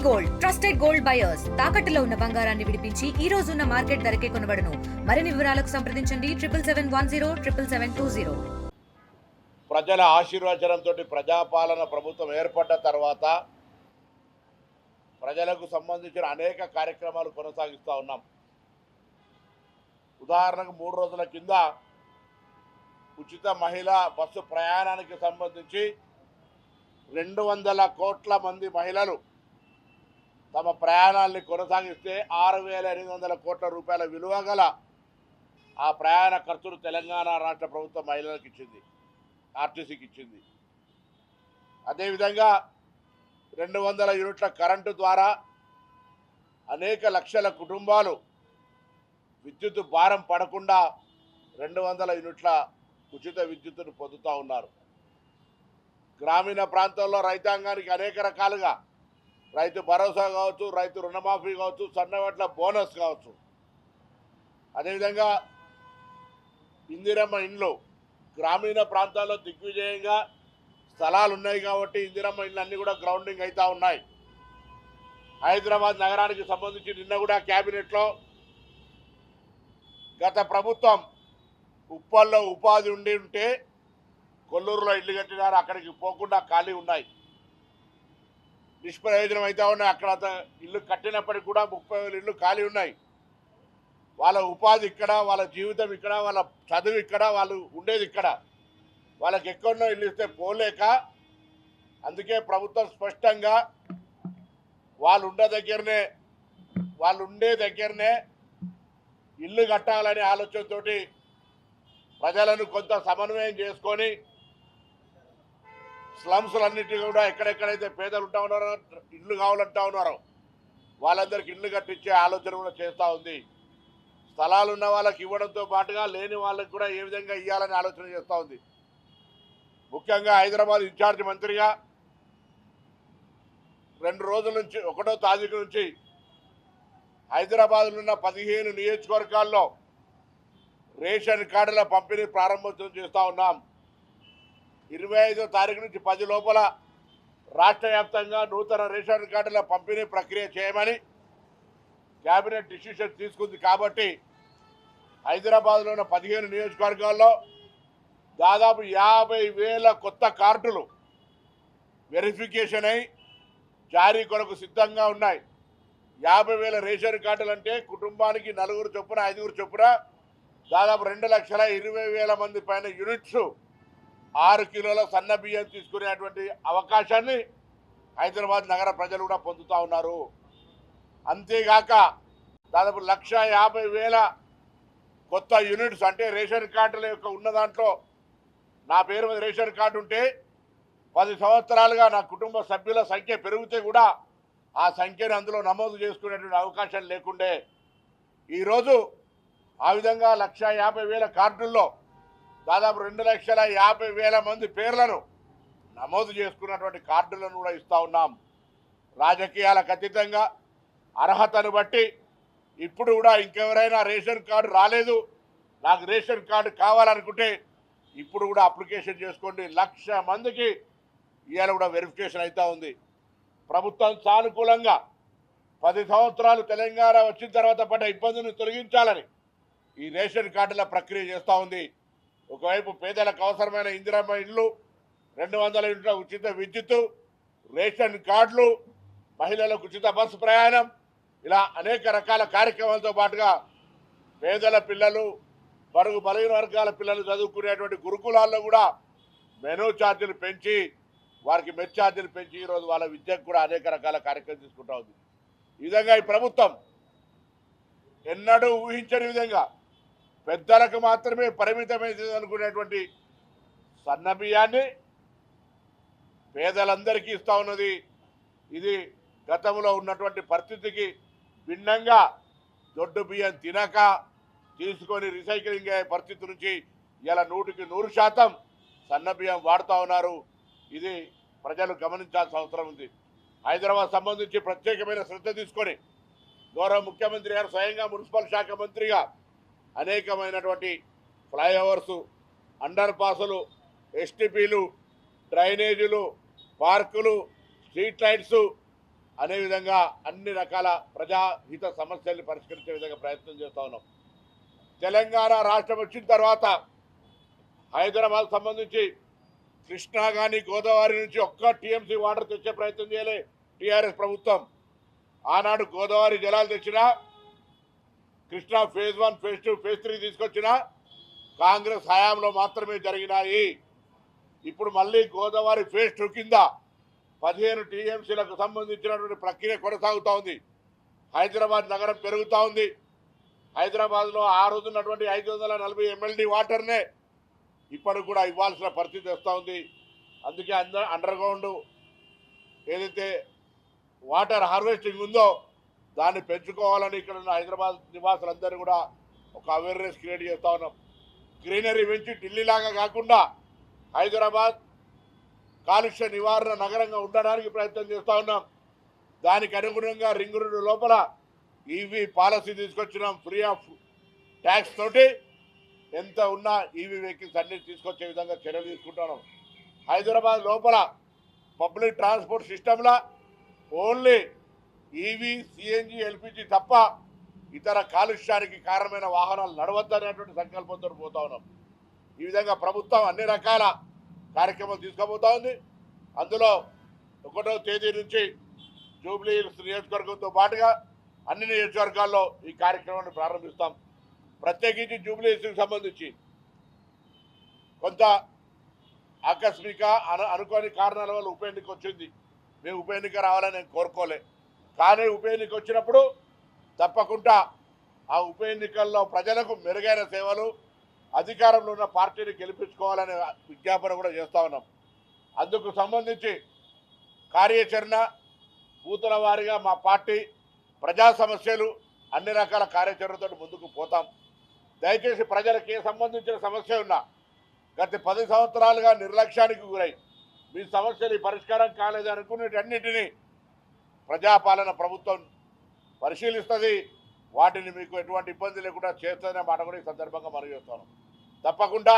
Gold trusted gold buyers తాకట్టులో ఉన్న బంగారాన్ని విడిపించి ఈ రోజు ఉన్న మార్కెట్ ధరకే కొనబడును. మరిన్ని వివరాలకు సంప్రదించండి 77107720. ప్రజల ఆశీర్వచనంతో ప్రజాపాలన ప్రభుత్వం ఏర్పడ్డ తర్వాత ప్రజలకు సంబంధించిన అనేక కార్యక్రమాలు కొనసాగిస్తూ ఉన్నాం. ఉదాహరణకు 3 రోజుల కింద ఉచిత మహిళా బస్సు ప్రయాణానికి సంబంధించి 200 కోట్ల మంది మహిళలు తమ ప్రయాణాన్ని కొనసాగిస్తే 6,800 కోట్ల రూపాయల విలువ గల ఆ ప్రయాణ ఖర్చులు తెలంగాణ రాష్ట్ర ప్రభుత్వం మహిళలకు ఇచ్చింది, ఆర్టీసీకి ఇచ్చింది. అదేవిధంగా 200 యూనిట్ల కరెంటు ద్వారా అనేక లక్షల కుటుంబాలు విద్యుత్ భారం పడకుండా 200 యూనిట్ల ఉచిత విద్యుత్తును పొందుతూ ఉన్నారు. గ్రామీణ ప్రాంతాల్లో రైతాంగానికి అనేక రకాలుగా రైతు భరోసా కావచ్చు, రైతు రుణమాఫీ కావచ్చు, సన్నవడ్ల బోనస్ కావచ్చు, అదేవిధంగా ఇందిరమ్మ ఇండ్లు గ్రామీణ ప్రాంతాల్లో దిగ్విజయంగా స్థలాలు ఉన్నాయి కాబట్టి ఇందిరమ్మ ఇండ్లు అన్నీ కూడా గ్రౌండింగ్ అవుతూ ఉన్నాయి. హైదరాబాద్ నగరానికి సంబంధించి నిన్న కూడా క్యాబినెట్లో గత ప్రభుత్వం ఉప్పల్లో ఉపాధి ఉంటే కొల్లూరులో ఇల్లు కట్టినారు, అక్కడికి పోకుండా ఖాళీ ఉన్నాయి, నిష్ప్రయోజనం అవుతా ఉన్నాయి. అక్కడ ఇల్లు కట్టినప్పటికి కూడా 30,000 ఇల్లు ఖాళీ ఉన్నాయి. వాళ్ళ ఉపాధి ఇక్కడ, వాళ్ళ జీవితం ఇక్కడ, వాళ్ళ చదువు ఇక్కడ, వాళ్ళు ఉండేది ఇక్కడ. వాళ్ళకి ఎక్కడో ఇల్లు ఇస్తే పోలేక అందుకే ప్రభుత్వం స్పష్టంగా వాళ్ళు ఉండే దగ్గరనే ఇల్లు కట్టాలనే ఆలోచనతో ప్రజలను కొంత సమన్వయం చేసుకొని స్లమ్స్లన్నిటి కూడా ఎక్కడెక్కడైతే పేదలు ఉంటా ఉన్నారో, ఇల్లు కావాలంటా ఉన్నారో వాళ్ళందరికీ ఇల్లు కట్టించే ఆలోచన కూడా చేస్తూ ఉంది. స్థలాలు ఉన్న వాళ్ళకి ఇవ్వడంతో పాటుగా లేని వాళ్ళకి కూడా ఏ విధంగా ఇవ్వాలని ఆలోచన చేస్తూ ఉంది. ముఖ్యంగా హైదరాబాద్ ఇన్ఛార్జ్ మంత్రిగా 2 రోజుల నుంచి 1వ తారీఖు నుంచి హైదరాబాద్లో ఉన్న 15 నియోజకవర్గాల్లో రేషన్ కార్డుల పంపిణీ ప్రారంభోత్సవం చేస్తూ ఉన్నాం. 25వ తారీఖు నుంచి 10 లోపల రాష్ట్ర వ్యాప్తంగా నూతన రేషన్ కార్డుల పంపిణీ ప్రక్రియ చేయమని క్యాబినెట్ డిసిషన్ తీసుకుంది. కాబట్టి హైదరాబాద్లో ఉన్న 15 నియోజకవర్గాల్లో దాదాపు 50,000 కొత్త కార్డులు వెరిఫికేషన్ అయి జారీ కొరకు సిద్ధంగా ఉన్నాయి. 50,000 రేషన్ కార్డులు అంటే కుటుంబానికి 4 చొప్పున 5 చొప్పున దాదాపు 2,20,000 మంది పైన యూనిట్స్ 6 కిలోల సన్న బియ్యం తీసుకునేటువంటి అవకాశాన్ని హైదరాబాద్ నగర ప్రజలు కూడా పొందుతూ ఉన్నారు. అంతేగాక దాదాపు 1,50,000 కొత్త యూనిట్స్ అంటే రేషన్ కార్డుల యొక్క ఉన్న దాంట్లో నా పేరు మీద రేషన్ కార్డు ఉంటే 10 సంవత్సరాలుగా నా కుటుంబ సభ్యుల సంఖ్య పెరిగితే కూడా ఆ సంఖ్యను అందులో నమోదు చేసుకునేటువంటి అవకాశం లేకుండే ఈరోజు ఆ విధంగా 1,50,000 కార్డుల్లో దాదాపు 2,50,000 మంది పేర్లను నమోదు చేసుకున్నటువంటి కార్డులను కూడా ఇస్తూ ఉన్నాం. రాజకీయాలకు అతీతంగా అర్హతను బట్టి ఇప్పుడు కూడా ఇంకెవరైనా రేషన్ కార్డు రాలేదు, నాకు రేషన్ కార్డు కావాలనుకుంటే ఇప్పుడు కూడా అప్లికేషన్ చేసుకోండి. 1,00,000 మందికి ఇవాళ కూడా వెరిఫికేషన్ అవుతూ ఉంది. ప్రభుత్వం సానుకూలంగా 10 సంవత్సరాలు తెలంగాణ వచ్చిన తర్వాత పడ్డ ఇబ్బందులను తొలగించాలని ఈ రేషన్ కార్డుల ప్రక్రియ చేస్తూ ఉంది. ఒకవైపు పేదలకు అవసరమైన ఇందిరమ్మ ఇళ్ళు, 200 యూనిట్ల ఉచిత విద్యుత్తు, రేషన్ కార్డులు, మహిళలకు ఉచిత బస్సు ప్రయాణం, ఇలా అనేక రకాల కార్యక్రమాలతో పాటుగా పేదల పిల్లలు, బడుగు బలహీన వర్గాల పిల్లలు చదువుకునేటువంటి గురుకులాల్లో కూడా మెనూ ఛార్జీలు పెంచి, వారికి మెస్ ఛార్జీలు పెంచి ఈరోజు వాళ్ళ విద్యకు కూడా అనేక రకాల కార్యక్రమాలు తీసుకుంటూ ఉంది. ఈ విధంగా ఈ ప్రభుత్వం ఎన్నడూ ఊహించని విధంగా పెద్దలకు మాత్రమే పరిమితమైంది అనుకునేటువంటి సన్న బియ్యాన్ని పేదలందరికీ ఇస్తూ ఉన్నది. ఇది గతంలో ఉన్నటువంటి పరిస్థితికి భిన్నంగా దొడ్డు బియ్యం తినక తీసుకొని రీసైక్లింగ్ అయ్యే పరిస్థితి నుంచి ఇలా 100% సన్న బియ్యం వాడుతూ ఉన్నారు. ఇది ప్రజలు గమనించాల్సిన అవసరం ఉంది. హైదరాబాద్ సంబంధించి ప్రత్యేకమైన శ్రద్ధ తీసుకొని గౌరవ ముఖ్యమంత్రి గారు స్వయంగా మున్సిపల్ శాఖ మంత్రిగా అనేకమైనటువంటి ఫ్లైఓవర్సు, అండర్ పాసులు, ఎస్టీపీలు, డ్రైనేజీలు, పార్కులు, స్ట్రీట్ లైట్స్ అనే విధంగా అన్ని రకాల ప్రజాహిత సమస్యల్ని పరిష్కరించే విధంగా ప్రయత్నం చేస్తూ ఉన్నాం. తెలంగాణ రాష్ట్రం వచ్చిన తర్వాత హైదరాబాద్ సంబంధించి కృష్ణా కానీ గోదావరి నుంచి ఒక్క టీఎంసీ వాటర్ తెచ్చే ప్రయత్నం చేయలే టీఆర్ఎస్ ప్రభుత్వం. ఆనాడు గోదావరి జలాలు తెచ్చినా, కృష్ణా ఫేజ్ 1, ఫేజ్ 2, ఫేజ్ 3 తీసుకొచ్చినా కాంగ్రెస్ హయాంలో మాత్రమే జరిగినాయి. ఇప్పుడు మళ్ళీ గోదావరి ఫేజ్ 2 కింద 15 టీఎంసీలకు సంబంధించినటువంటి ప్రక్రియ కొనసాగుతూ ఉంది. హైదరాబాద్ నగరం పెరుగుతూ ఉంది. హైదరాబాద్లో ఆ రోజు ఉన్నటువంటి 540 MLD వాటర్నే ఇప్పటికి కూడా ఇవ్వాల్సిన పరిస్థితి వస్తూ ఉంది. అందుకే అండర్ గ్రౌండ్ ఏదైతే వాటర్ హార్వెస్టింగ్ ఉందో దాన్ని పెంచుకోవాలని ఇక్కడ ఉన్న హైదరాబాద్ నివాసులందరూ కూడా ఒక అవేర్నెస్ క్రియేట్ చేస్తూ ఉన్నాం. గ్రీనరీ పెంచి ఢిల్లీలాగా కాకుండా హైదరాబాద్ కాలుష్య నివారణ నగరంగా ఉండడానికి ప్రయత్నం చేస్తూ ఉన్నాం. దానికి అనుగుణంగా రింగ్ రోడ్డు లోపల ఈవీ పాలసీ తీసుకొచ్చినాం. ఫ్రీ ఆఫ్ ట్యాక్స్ తోటి ఎంత ఉన్నా ఈవీ వెహికల్స్ అన్ని తీసుకొచ్చే విధంగా చర్యలు తీసుకుంటున్నాం. హైదరాబాద్ లోపల పబ్లిక్ ట్రాన్స్పోర్ట్ సిస్టంలో ఓన్లీ ఈవీ, సిఎన్జి, ఎల్పిజి తప్ప ఇతర కాలుష్యానికి కారణమైన వాహనాలు నడవద్దనేటువంటి సంకల్పంతో పోతా ఉన్నాం. ఈ విధంగా ప్రభుత్వం అన్ని రకాల కార్యక్రమాలు తీసుకోబోతా ఉంది. అందులో 1వ తేదీ నుంచి జూబ్లీ హిల్స్ నియోజకవర్గంతో పాటుగా అన్ని నియోజకవర్గాల్లో ఈ కార్యక్రమాన్ని ప్రారంభిస్తాం. ప్రత్యేకించి జూబ్లీ హిల్స్కి సంబంధించి కొంత ఆకస్మిక అనుకోని కారణాల వల్ల ఉప ఎన్నిక వచ్చింది. మేము ఉప ఎన్నిక రావాలని నేను కోరుకోలే. కానీ ఉప ఎన్నిక వచ్చినప్పుడు తప్పకుండా ఆ ఉప ఎన్నికల్లో ప్రజలకు మెరుగైన సేవలు, అధికారంలో ఉన్న పార్టీని గెలిపించుకోవాలనే విజ్ఞాపన కూడా చేస్తూ ఉన్నాం. అందుకు సంబంధించి కార్యాచరణ బూతుల వారీగా మా పార్టీ ప్రజా సమస్యలు అన్ని రకాల కార్యాచరణతో ముందుకు పోతాం. దయచేసి ప్రజలకు ఏ సంబంధించిన సమస్య ఉన్నా గత 10 సంవత్సరాలుగా నిర్లక్ష్యానికి గురై మీ సమస్యలు పరిష్కారం కాలేదు అనుకునేటన్నింటినీ ప్రజాపాలన ప్రభుత్వం పరిశీలిస్తుంది. వాటిని మీకు ఎటువంటి ఇబ్బంది లేకుండా చేస్తుందనే మాట కూడా ఈ సందర్భంగా మనం చేస్తాను. తప్పకుండా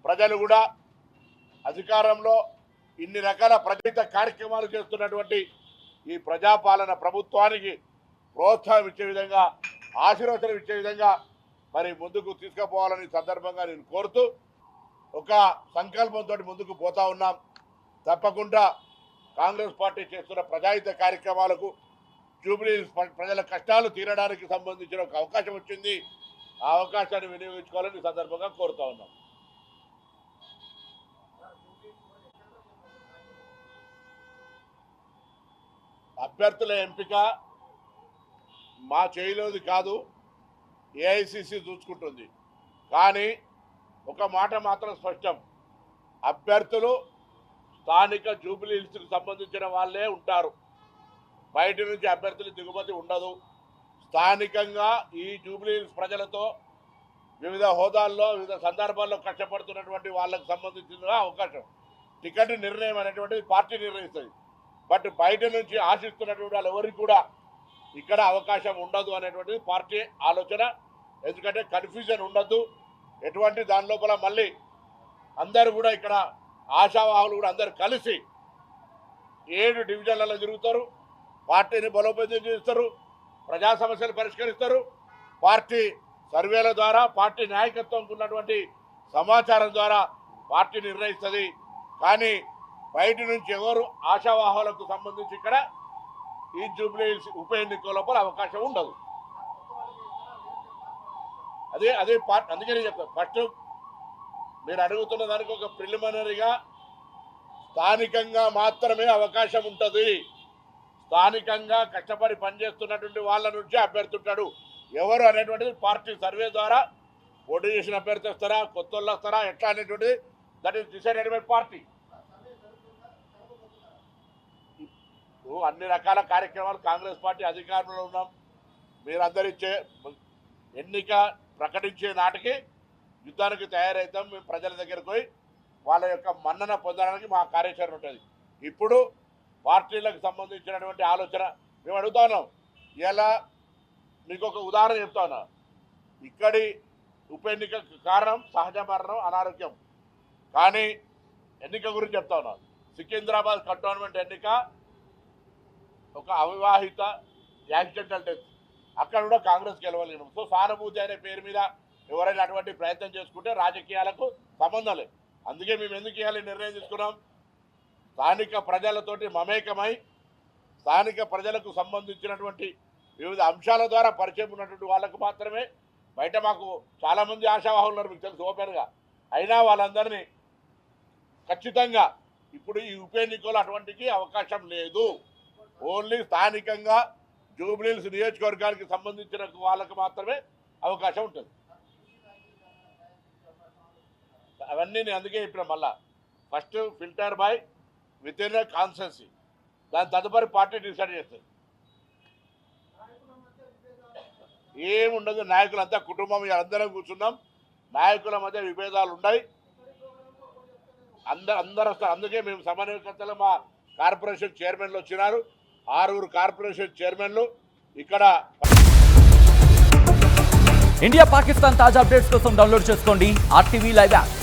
ప్రజలు కూడా అధికారంలో ఇన్ని రకాల ప్రజాహిత కార్యక్రమాలు చేస్తున్నటువంటి ఈ ప్రజాపాలన ప్రభుత్వానికి ప్రోత్సాహం ఇచ్చే విధంగా, ఆశీర్వచనం ఇచ్చే విధంగా మరి ముందుకు తీసుకుపోవాలని సందర్భంగా నేను కోరుతూ ఒక సంకల్పంతో ముందుకు పోతా ఉన్నాం. తప్పకుండా కాంగ్రెస్ పార్టీ చేస్తున్న ప్రజాహిత కార్యక్రమాలకు జూబ్లీ ప్రజల కష్టాలు తీరడానికి సంబంధించిన ఒక అవకాశం వచ్చింది. ఆ అవకాశాన్ని వినియోగించుకోవాలని ఈ సందర్భంగా కోరుతా ఉన్నాం. అభ్యర్థుల ఎంపిక మా చేయిలోది కాదు, ఏఐసిసి చూసుకుంటుంది. కానీ ఒక మాట మాత్రం స్పష్టం, అభ్యర్థులు స్థానిక జూబ్లీ హిల్స్కి సంబంధించిన వాళ్ళే ఉంటారు. బయట నుంచి అభ్యర్థుల దిగుమతి ఉండదు. స్థానికంగా ఈ జూబ్లీ హిల్స్ ప్రజలతో వివిధ హోదాల్లో వివిధ సందర్భాల్లో కష్టపడుతున్నటువంటి వాళ్ళకు సంబంధించిన అవకాశం, టికెట్ నిర్ణయం అనేటువంటిది పార్టీ నిర్ణయిస్తుంది. బట్ బయట నుంచి ఆశిస్తున్నటువంటి వాళ్ళు ఎవరికి కూడా ఇక్కడ అవకాశం ఉండదు అనేటువంటిది పార్టీ ఆలోచన. ఎందుకంటే కన్ఫ్యూజన్ ఉండద్దు, ఎటువంటి దాని లోపల మళ్ళీ అందరూ కూడా ఇక్కడ ఆశావాహులు కూడా అందరు కలిసి 7 డివిజన్లలో తిరుగుతారు, పార్టీని బలోపేతం చేస్తారు, ప్రజా సమస్యలు పరిష్కరిస్తారు. పార్టీ సర్వేల ద్వారా, పార్టీ నాయకత్వంకు ఉన్నటువంటి సమాచారం ద్వారా పార్టీ నిర్ణయిస్తుంది. కానీ బయట నుంచి ఎవరు ఆశావాహులకు సంబంధించి ఇక్కడ ఈ జూబ్లీ హిల్స్ ఉప ఎన్నిక లోపల అవకాశం ఉండదు. అదే పార్టీ. అందుకని చెప్తాను, ఫస్ట్ మీరు అడుగుతున్న దానికి ఒక ప్రిలిమినరీగా స్థానికంగా మాత్రమే అవకాశం ఉంటుంది. స్థానికంగా కష్టపడి పనిచేస్తున్నటువంటి వాళ్ళ నుంచి అభ్యర్థి ఉంటాడు. ఎవరు అనేటువంటిది పార్టీ సర్వే ద్వారా పోటీ చేసిన అభ్యర్థి వస్తారా, కొత్త వాళ్ళు వస్తారా, ఎట్లా అనేటువంటిది that is decided by party. అన్ని రకాల కార్యక్రమాలు కాంగ్రెస్ పార్టీ అధికారంలో ఉన్నాం. మీరందరూ ఇచ్చే ఎన్నిక ప్రకటించే నాటికి యుద్ధానికి తయారవుతాం. మేము ప్రజల దగ్గరకు పోయి వాళ్ళ యొక్క మన్నన పొందడానికి మా కార్యాచరణ ఉంటుంది. ఇప్పుడు పార్టీలకు సంబంధించినటువంటి ఆలోచన మేము అడుగుతా ఉన్నాం. ఇలా మీకు ఒక ఉదాహరణ చెప్తా ఉన్నా. ఇక్కడి ఉప ఎన్నిక కారణం సహజ మరణం, అనారోగ్యం. కానీ ఎన్నిక గురించి చెప్తా ఉన్నాం. సికింద్రాబాద్ కంటోన్మెంట్ ఎన్నిక ఒక అవివాహిత యాక్సిడెంటల్ డెత్, అక్కడ కూడా కాంగ్రెస్ గెలవలేము. సో సానుభూతి అనే పేరు మీద ఎవరైనా అటువంటి ప్రయత్నం చేసుకుంటే రాజకీయాలకు సంబంధం లేదు. అందుకే మేము ఎందుకు ఇవ్వాలి నిర్ణయం తీసుకున్నాం, స్థానిక ప్రజలతోటి మమేకమై స్థానిక ప్రజలకు సంబంధించినటువంటి వివిధ అంశాల ద్వారా పరిచయం ఉన్నటువంటి వాళ్ళకు మాత్రమే. బయట మాకు చాలామంది ఆశావాహులు ఉన్నారు, మీకు తెలుసు ఓపెన్గా. అయినా వాళ్ళందరినీ ఖచ్చితంగా ఇప్పుడు ఈ ఉప ఎన్నికలు అటువంటికి అవకాశం లేదు. ఓన్లీ స్థానికంగా జూబ్లీహిల్స్ నియోజకవర్గానికి సంబంధించిన వాళ్ళకు మాత్రమే అవకాశం ఉంటుంది. అవన్నీ నేను అందుకే చెప్పిన, మళ్ళా first filter by with in constituency, దాని తదుపరి పార్టీ డిసైడ్ చేస్తుంది. ఏముండదు, నాయకులంతా కుటుంబం అందరం కూర్చున్నాం, నాయకుల మధ్య విభేదాలు ఉన్నాయి, అందరూ వస్తారు. అందుకే మేము సమన్వయకర్తలు మా కార్పొరేషన్ చైర్మన్లు వచ్చినారు, 6 కార్పొరేషన్ చైర్మన్లు ఇక్కడ. ఇండియా పాకిస్తాన్ తాజా అప్డేట్స్ కోసం డౌన్లోడ్ చేసుకోండి RTV లైవ్ యాప్.